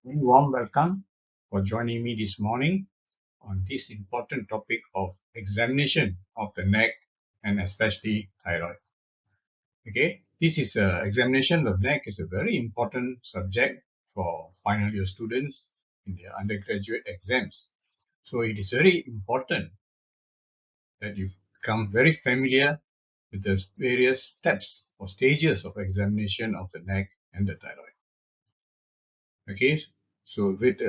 A warm welcome for joining me this morning on this important topic of examination of the neck and especially thyroid. Okay, this is examination of neck is a very important subject for final year students in their undergraduate exams. So it is very important that you become very familiar with the various steps or stages of examination of the neck and the thyroid. Okay, so with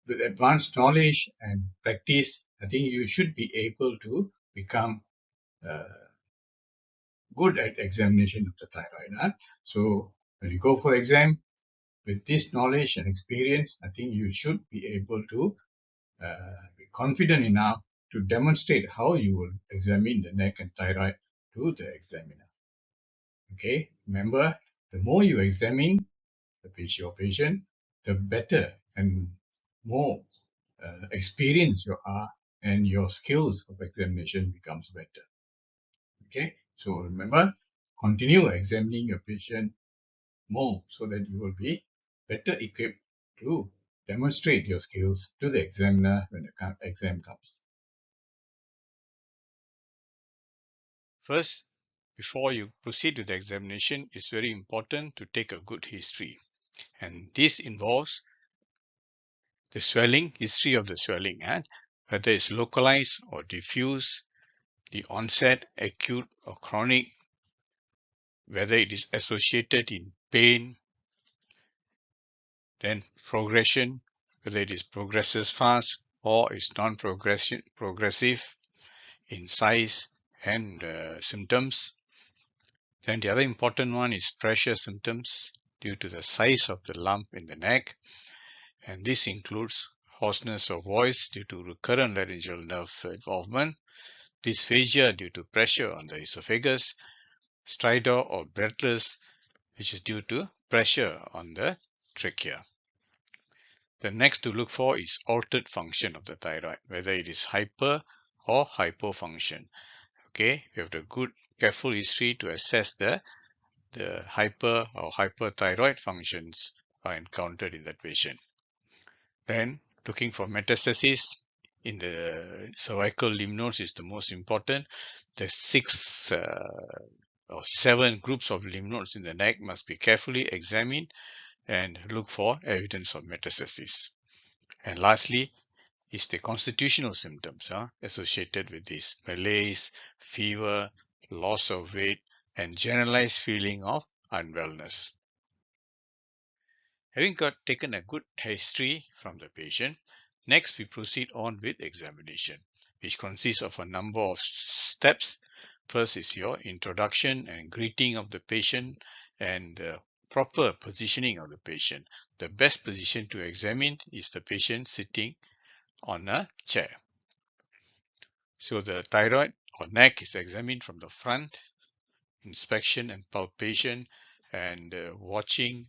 advanced knowledge and practice, I think you should be able to become uh, good at examination of the thyroid. Huh? So when you go for exam with this knowledge and experience, I think you should be able to be confident enough to demonstrate how you will examine the neck and thyroid to the examiner. Okay, remember, the more you examine your patient, the better and more experience you are and your skills of examination becomes better. Okay, so remember, continue examining your patient more so that you will be better equipped to demonstrate your skills to the examiner when the exam comes. First, before you proceed with the examination, it's very important to take a good history. And this involves the swelling, history of the swelling, and whether it's localized or diffuse, the onset, acute or chronic, whether it is associated in pain, then progression, whether it is progresses fast or is progressive in size and symptoms. Then the other important one is pressure symptoms due to the size of the lump in the neck, and this includes hoarseness of voice due to recurrent laryngeal nerve involvement, dysphagia due to pressure on the esophagus, stridor or breathless, which is due to pressure on the trachea. The next to look for is altered function of the thyroid, whether it is hyper or hypofunction. Okay, we have the good careful history to assess the hyper or hyperthyroid functions are encountered in that patient. Then looking for metastasis in the cervical lymph nodes is the most important. The 6 or 7 groups of lymph nodes in the neck must be carefully examined and look for evidence of metastasis. And lastly is the constitutional symptoms associated with this: malaise, fever, loss of weight, and generalized feeling of unwellness. Having taken a good history from the patient, next we proceed on with examination, which consists of a number of steps. First is your introduction and greeting of the patient and the proper positioning of the patient. The best position to examine is the patient sitting on a chair. So the thyroid or neck is examined from the front, inspection and palpation, and watching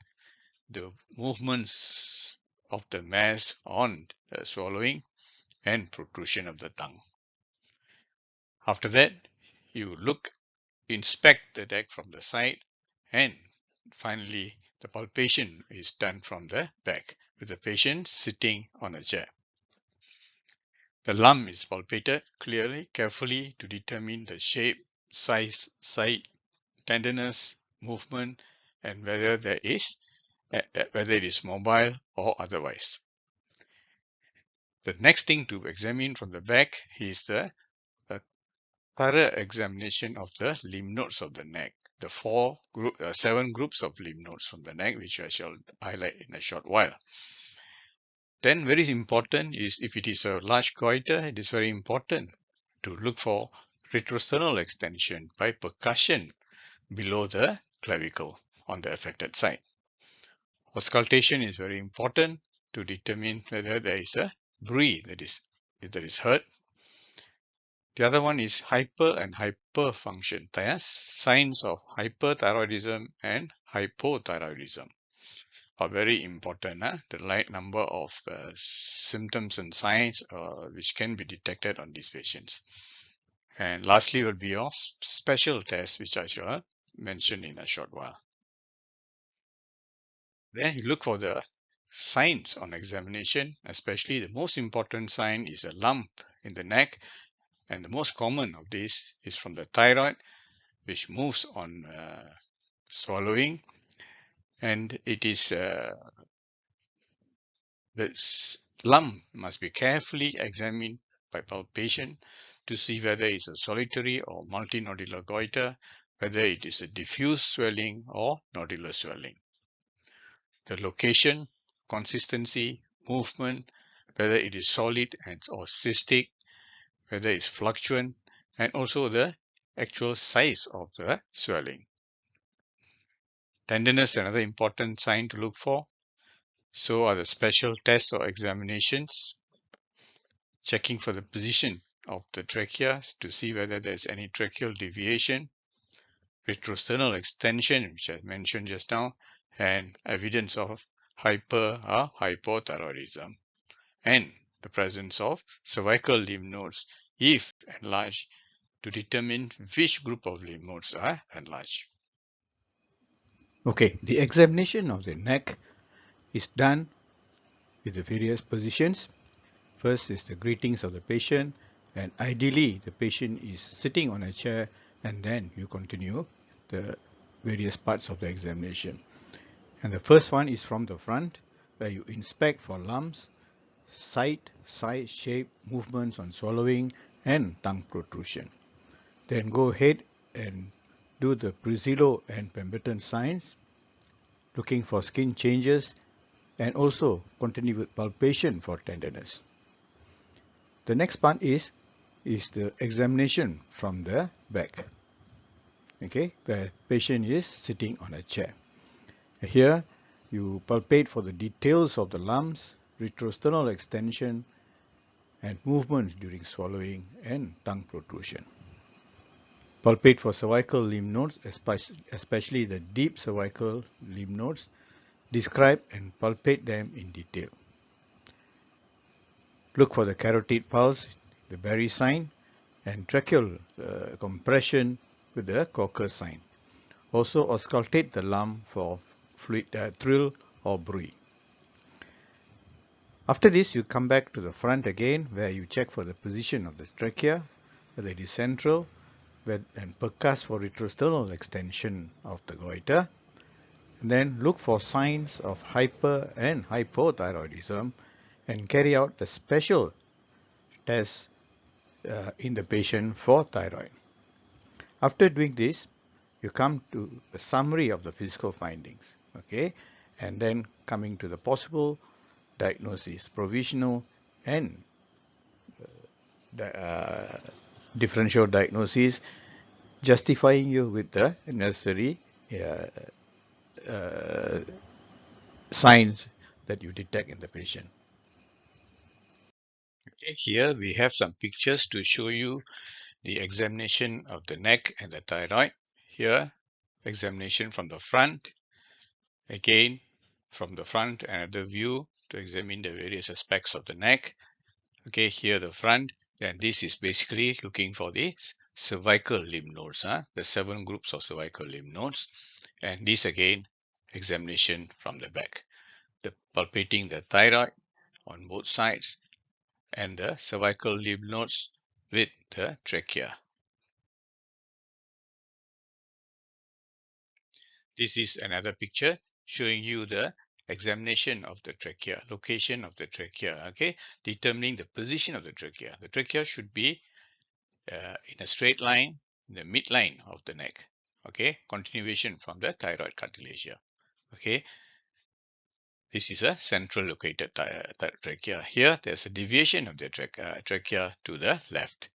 the movements of the mass on swallowing and protrusion of the tongue. After that, you inspect the neck from the side, and finally the palpation is done from the back with the patient sitting on a chair. The lump is palpated clearly, carefully to determine the shape, size, site, tenderness, movement, and whether it is mobile or otherwise. The next thing to examine from the back is the thorough examination of the lymph nodes of the neck. The 7 groups of lymph nodes from the neck, which I shall highlight in a short while. Then very important is, if it is a large goiter, it is very important to look for retrosternal extension by percussion below the clavicle on the affected side. Auscultation is very important to determine whether there is a breathe that is heard. The other one is hyper and hyperfunction. Signs of hyperthyroidism and hypothyroidism are very important. The right number of symptoms and signs which can be detected on these patients. And lastly will be your special test, which I shall mention in a short while. Then you look for the signs on examination, especially the most important sign is a lump in the neck, and the most common of this is from the thyroid, which moves on swallowing, and it is the lump must be carefully examined by palpation to see whether it's a solitary or multinodular goiter, whether it is a diffuse swelling or nodular swelling. The location, consistency, movement, whether it is solid or cystic, whether it's fluctuant, and also the actual size of the swelling. Tenderness is another important sign to look for. So are the special tests or examinations, checking for the position of the trachea to see whether there's any tracheal deviation, retrosternal extension, which I mentioned just now, and evidence of hyper or hypothyroidism, and the presence of cervical lymph nodes if enlarged, to determine which group of lymph nodes are enlarged. Okay, the examination of the neck is done with the various positions. First is the greetings of the patient, and ideally the patient is sitting on a chair, and then you continue the various parts of the examination. And the first one is from the front, where you inspect for lumps, size, shape, movements on swallowing, and tongue protrusion. Then go ahead and do the Priscillo and Pemberton signs, looking for skin changes, and also continue with palpation for tenderness. The next part is the examination from the back, okay, where patient is sitting on a chair. Here you palpate for the details of the lumps, retrosternal extension, and movements during swallowing and tongue protrusion. Palpate for cervical lymph nodes, especially the deep cervical lymph nodes. Describe and palpate them in detail. Look for the carotid pulse, the Berry sign, and tracheal compression with the Cocker sign. Also auscultate the lump for fluid thrill or bruit. After this, you come back to the front again, where you check for the position of the trachea, whether it is central, and percuss for retrosternal extension of the goiter. And then look for signs of hyper and hypothyroidism, and carry out the special tests in the patient for thyroid. After doing this, you come to a summary of the physical findings, okay, and then coming to the possible diagnosis, provisional and differential diagnosis, justifying you with the necessary signs that you detect in the patient. Okay, here we have some pictures to show you the examination of the neck and the thyroid. Here, examination from the front. Again, from the front, another view to examine the various aspects of the neck. Okay, here the front, and this is basically looking for the cervical lymph nodes, the 7 groups of cervical lymph nodes. And this again, examination from the back. The palpating the thyroid on both sides and the cervical lymph nodes with the trachea. This is another picture showing you the examination of the trachea, location of the trachea, okay, determining the position of the trachea. The trachea should be in a straight line in the midline of the neck, okay, continuation from the thyroid cartilage here, okay. This is a central located trachea. Here there's a deviation of the trachea to the left,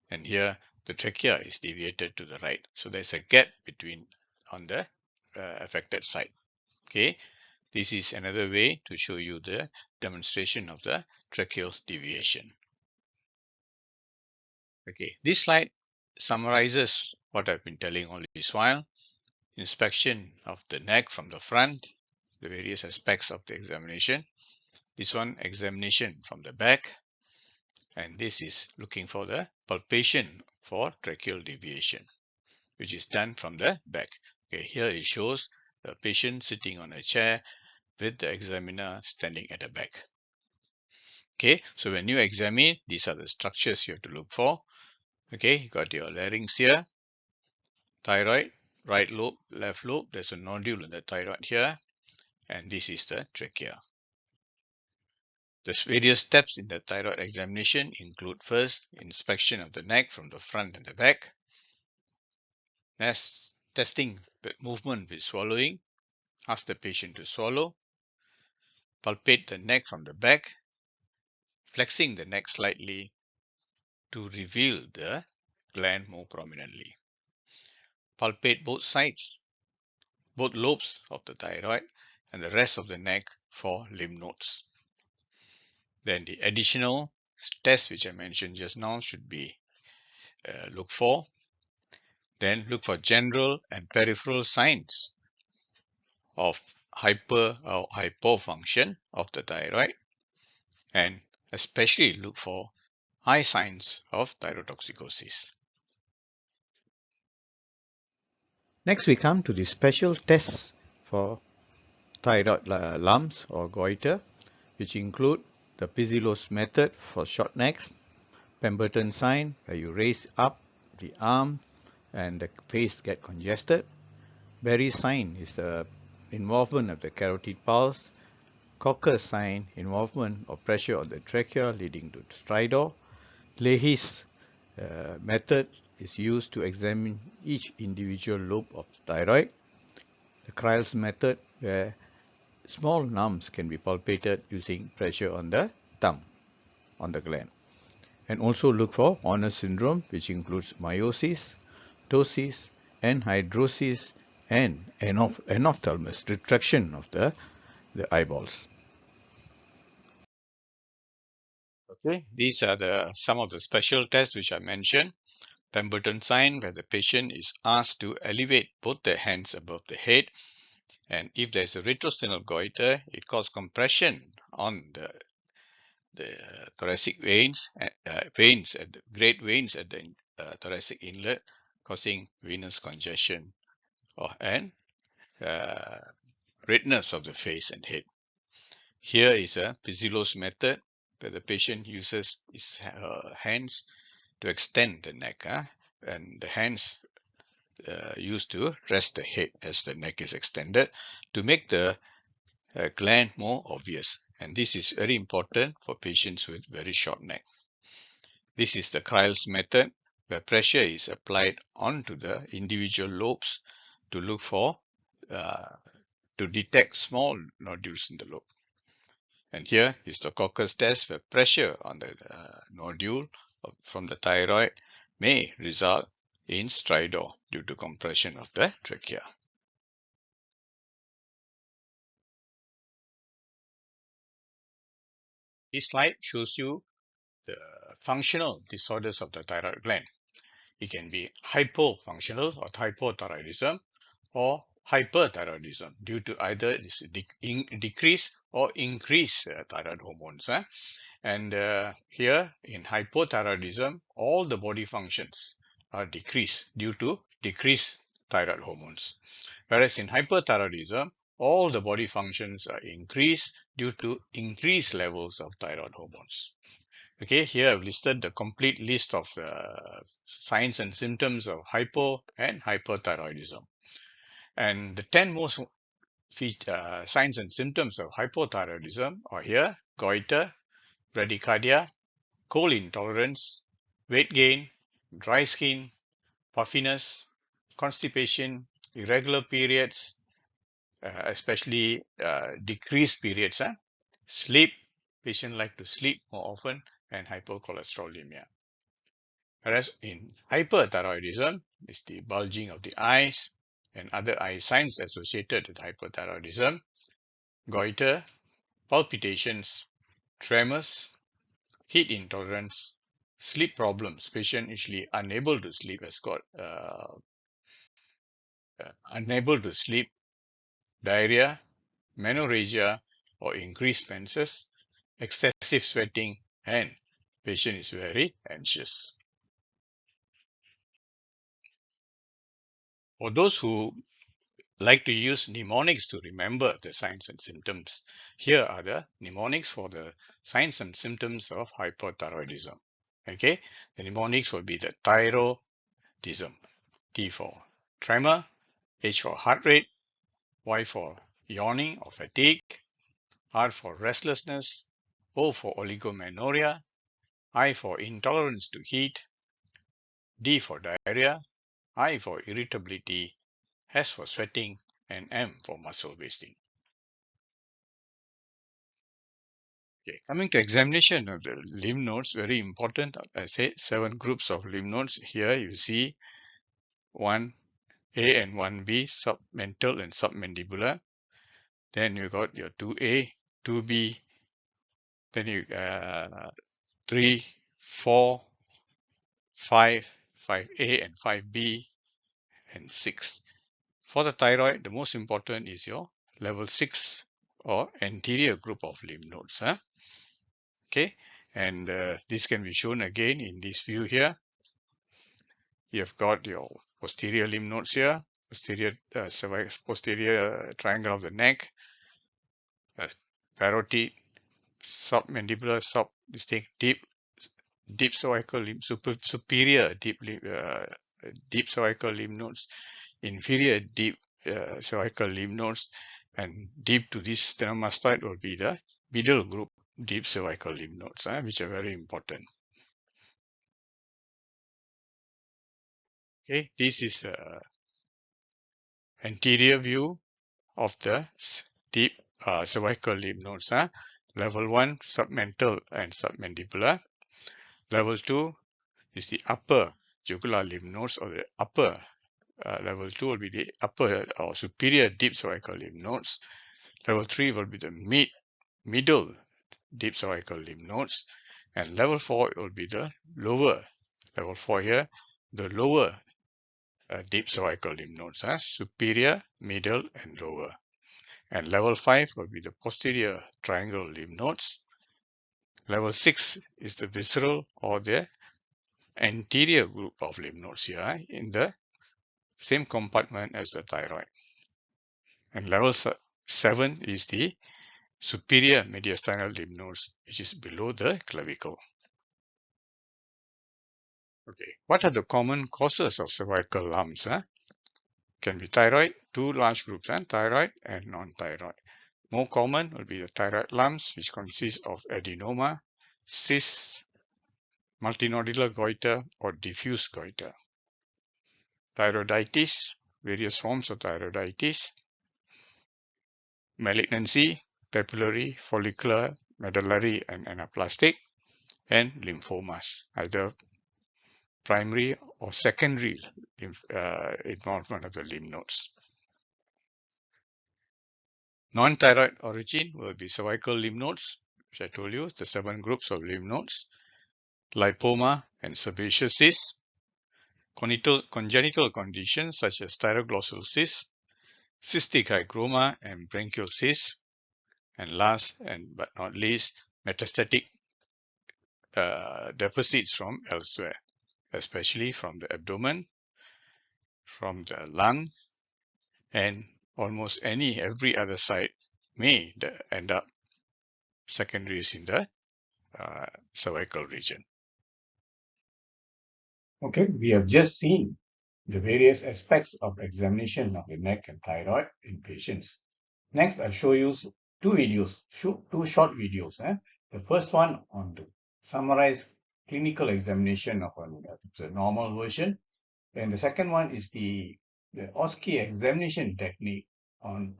and here the trachea is deviated to the right. So there's a gap between on the affected side. Okay, this is another way to show you the demonstration of the tracheal deviation. Okay, this slide summarizes what I've been telling all this while. Inspection of the neck from the front, the various aspects of the examination. This one, examination from the back, and this is looking for the palpation for tracheal deviation, which is done from the back. Okay, here it shows the patient sitting on a chair, with the examiner standing at the back. Okay, so when you examine, these are the structures you have to look for. Okay, you got your larynx here, thyroid, right lobe, left lobe. There's a nodule in the thyroid here, and this is the trachea. The various steps in the thyroid examination include first, inspection of the neck from the front and the back, next, testing the movement with swallowing, ask the patient to swallow, palpate the neck from the back, flexing the neck slightly to reveal the gland more prominently. Palpate both sides, both lobes of the thyroid and the rest of the neck for lymph nodes. Then the additional tests which I mentioned just now should be looked for. Then look for general and peripheral signs of hyper or hypofunction of the thyroid, and especially look for high signs of thyrotoxicosis. Next, we come to the special tests for thyroid lumps or goiter, which include the Pizzilos method for short necks, Pemberton sign, where you raise up the arm and the face get congested. Berry sign is the involvement of the carotid pulse. Cocker sign, involvement or pressure on the trachea leading to stridor. Leahy's method is used to examine each individual lobe of the thyroid. The Kryle's method, where small lumps can be palpated using pressure on the thumb on the gland. And also look for Horner syndrome, which includes meiosis, ptosis, anhidrosis, and enophthalmos, retraction of the eyeballs. Okay, these are some of the special tests which I mentioned. Pemberton sign, where the patient is asked to elevate both their hands above the head, and if there's a retrosternal goiter, it causes compression on the thoracic veins, great veins at the thoracic inlet, causing venous congestion and redness of the face and head. Here is a Pizzilos method, where the patient uses his hands to extend the neck, and the hands used to rest the head as the neck is extended to make the gland more obvious. And this is very important for patients with very short neck. This is the Kryle's method, where pressure is applied onto the individual lobes to look for, to detect small nodules in the lobe. And here is the Cocker's test, where pressure on the nodule from the thyroid may result in stridor due to compression of the trachea. This slide shows you the functional disorders of the thyroid gland. It can be hypofunctional or hypothyroidism, or hyperthyroidism due to either this decrease or increase thyroid hormones. And here in hypothyroidism, all the body functions are decreased due to decreased thyroid hormones. Whereas in hyperthyroidism, all the body functions are increased due to increased levels of thyroid hormones. Okay, here I've listed the complete list of signs and symptoms of hypo and hyperthyroidism. And the 10 most signs and symptoms of hypothyroidism are here: goiter, bradycardia, cold intolerance, weight gain, dry skin, puffiness, constipation, irregular periods, especially decreased periods, sleep, patient like to sleep more often, and hypercholesterolemia. Whereas in hyperthyroidism, it's the bulging of the eyes and other eye signs associated with hyperthyroidism, goiter, palpitations, tremors, heat intolerance, sleep problems. Patient usually unable to sleep, has got unable to sleep, diarrhea, menorrhagia or increased menses, excessive sweating, and patient is very anxious. For those who like to use mnemonics to remember the signs and symptoms. Here are the mnemonics for the signs and symptoms of hypothyroidism. Okay, the mnemonics will be the thyroidism. T for tremor, H for heart rate, Y for yawning or fatigue, R for restlessness, O for oligomenorrhea, I for intolerance to heat, D for diarrhea, I for irritability, S for sweating, and M for muscle wasting. Okay, coming to examination of the lymph nodes, very important. I said 7 groups of lymph nodes. Here you see 1A and 1B, submental and submandibular. Then you got your 2A, 2B, then you 3, 4, 5, 5A and 5B, and 6. For the thyroid, the most important is your level 6 or anterior group of lymph nodes. Okay, and this can be shown again in this view here. You have got your posterior lymph nodes here, posterior triangle of the neck, parotid, submandibular, deep cervical lymph, superior deep cervical lymph nodes, inferior deep cervical lymph nodes, and deep to this stenomastoid will be the middle group deep cervical lymph nodes, which are very important. Okay, this is the anterior view of the deep cervical lymph nodes. Level 1, submental and submandibular. Level 2 is the upper jugular lymph nodes, or the upper level 2 will be the upper or superior deep cervical lymph nodes. Level 3 will be the middle deep cervical lymph nodes, and level 4 will be the lower, level 4 here, the lower deep cervical lymph nodes, superior, middle, and lower. And level 5 will be the posterior triangle lymph nodes. Level 6 is the visceral or the anterior group of lymph nodes here in the same compartment as the thyroid. And level 7 is the superior mediastinal lymph nodes, which is below the clavicle. Okay, what are the common causes of cervical lumps? Can be thyroid, 2 large groups, thyroid and non-thyroid. More common will be the thyroid lumps, which consist of adenoma, cysts, multinodular goiter, or diffuse goiter. Thyroiditis, various forms of thyroiditis. Malignancy, papillary, follicular, medullary, and anaplastic. And lymphomas, either primary or secondary involvement of the lymph nodes. Non-thyroid origin will be cervical lymph nodes, which I told you, the 7 groups of lymph nodes, lipoma and sebaceous cysts, congenital conditions such as thyroglossal cysts, cystic hygroma and branchial cysts, and last but not least, metastatic deposits from elsewhere, especially from the abdomen, from the lung, and almost every other site may end up secondaries in the cervical region. Okay, we have just seen the various aspects of examination of the neck and thyroid in patients. Next, I'll show you two short videos. The first one on to summarize clinical examination of the normal version, and the second one is the OSC examination technique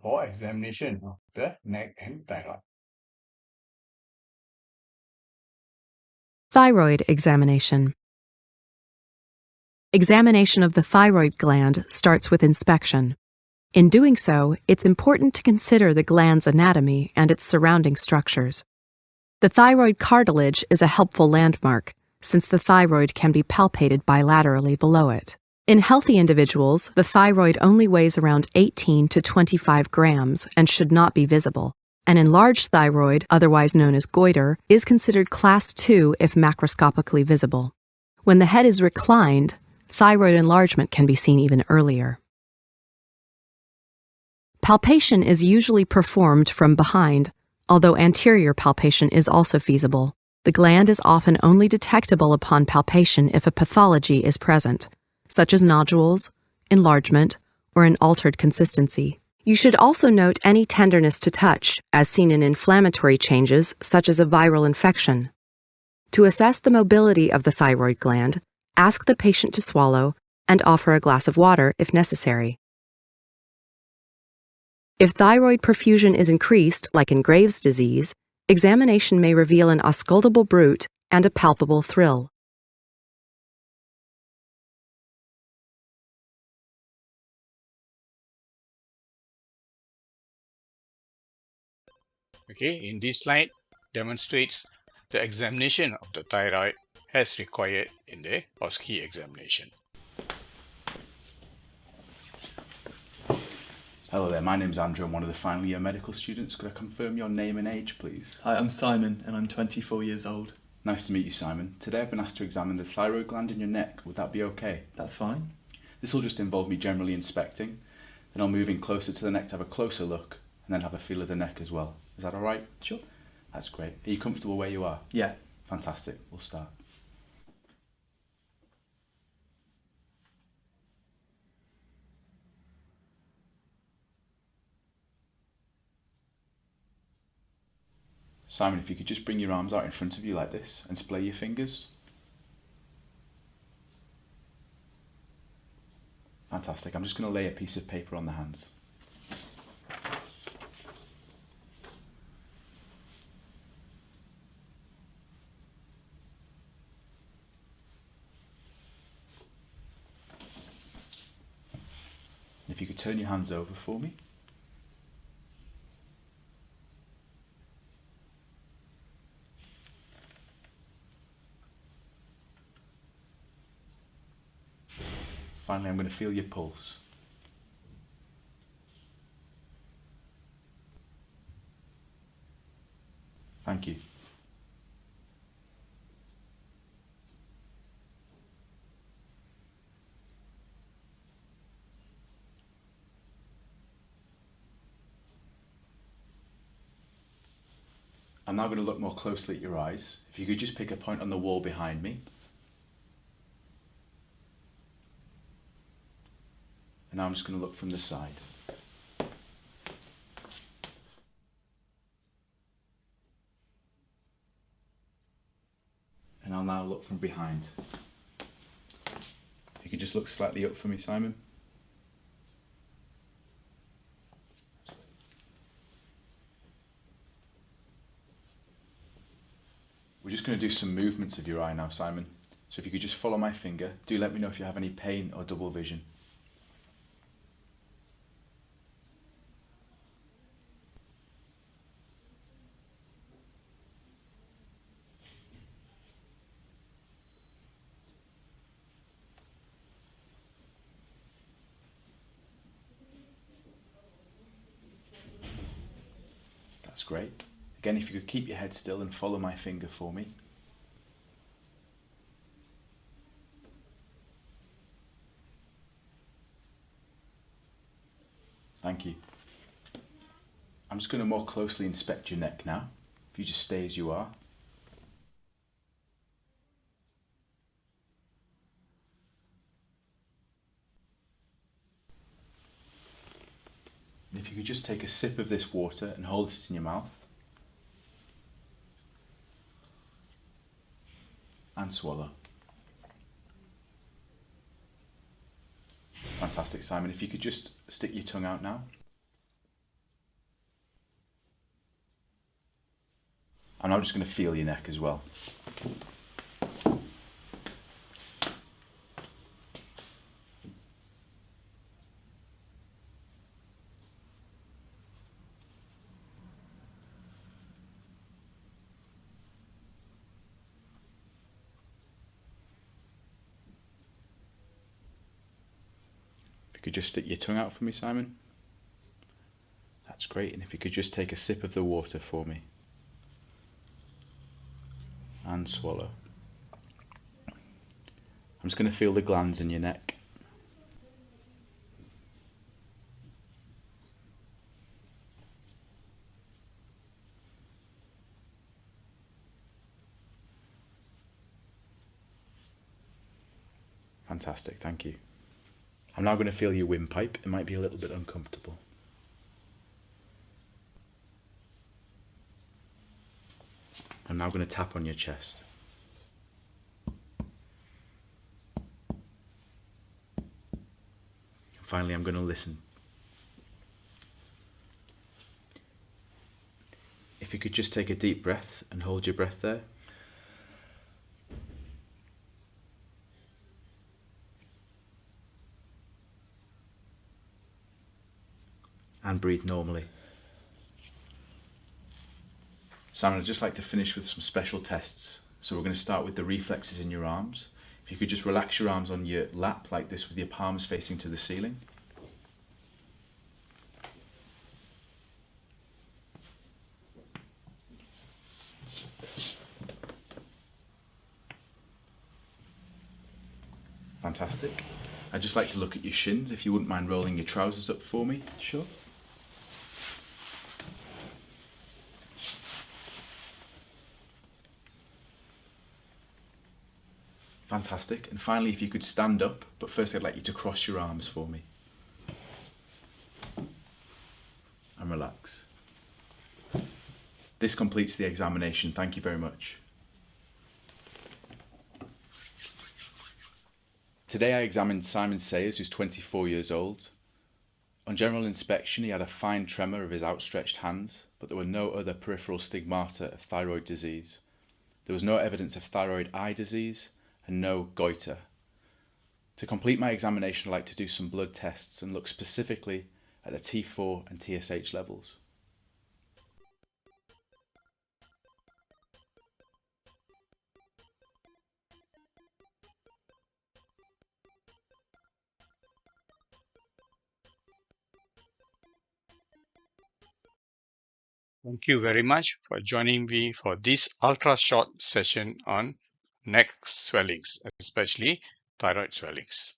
for examination of the neck and thyroid. Thyroid examination. Examination of the thyroid gland starts with inspection. In doing so, it's important to consider the gland's anatomy and its surrounding structures. The thyroid cartilage is a helpful landmark, since the thyroid can be palpated bilaterally below it. In healthy individuals, the thyroid only weighs around 18 to 25 grams and should not be visible. An enlarged thyroid, otherwise known as goiter, is considered class 2 if macroscopically visible. When the head is reclined, thyroid enlargement can be seen even earlier. Palpation is usually performed from behind, although anterior palpation is also feasible. The gland is often only detectable upon palpation if a pathology is present, such as nodules, enlargement, or an altered consistency. You should also note any tenderness to touch, as seen in inflammatory changes such as a viral infection. To assess the mobility of the thyroid gland, ask the patient to swallow and offer a glass of water if necessary. If thyroid perfusion is increased, like in Graves' disease, examination may reveal an auscultable bruit and a palpable thrill. Okay, in this slide demonstrates the examination of the thyroid as required in the OSCE examination. Hello there, my name's Andrew. I'm one of the final year medical students. Could I confirm your name and age, please? Hi, I'm Simon and I'm 24 years old. Nice to meet you, Simon. Today I've been asked to examine the thyroid gland in your neck. Would that be okay? That's fine. This will just involve me generally inspecting, then I'll move in closer to the neck to have a closer look, and then have a feel of the neck as well. Is that alright? Sure. That's great. Are you comfortable where you are? Yeah. Fantastic. We'll start. Simon, if you could just bring your arms out in front of you like this and splay your fingers. Fantastic. I'm just going to lay a piece of paper on the hands. If you could turn your hands over for me. Finally, I'm going to feel your pulse. Thank you. I'm now going to look more closely at your eyes. If you could just pick a point on the wall behind me. And now I'm just going to look from the side. And I'll now look from behind. If you could just look slightly up for me, Simon. We're just going to do some movements of your eye now, Simon. So if you could just follow my finger, do let me know if you have any pain or double vision. That's great. Again, if you could keep your head still and follow my finger for me. Thank you. I'm just going to more closely inspect your neck now. If you just stay as you are. And if you could just take a sip of this water and hold it in your mouth. And swallow. Fantastic, Simon. If you could just stick your tongue out now. I'm now just going to feel your neck as well. If you could just stick your tongue out for me, Simon. That's great. And if you could just take a sip of the water for me. And swallow. I'm just going to feel the glands in your neck. Fantastic, thank you. I'm now going to feel your windpipe. It might be a little bit uncomfortable. I'm now going to tap on your chest. And finally, I'm going to listen. If you could just take a deep breath and hold your breath there. And breathe normally. Simon, I'd just like to finish with some special tests. So we're going to start with the reflexes in your arms. If you could just relax your arms on your lap like this with your palms facing to the ceiling. Fantastic. I'd just like to look at your shins, if you wouldn't mind rolling your trousers up for me. Sure. Fantastic. And finally, if you could stand up, but first I'd like you to cross your arms for me. And relax. This completes the examination. Thank you very much. Today I examined Simon Sayers, who's 24 years old. On general inspection, he had a fine tremor of his outstretched hands, but there were no other peripheral stigmata of thyroid disease. There was no evidence of thyroid eye disease and no goiter. To complete my examination, I'd like to do some blood tests and look specifically at the T4 and TSH levels. Thank you very much for joining me for this ultra short session on neck swellings, especially thyroid swellings.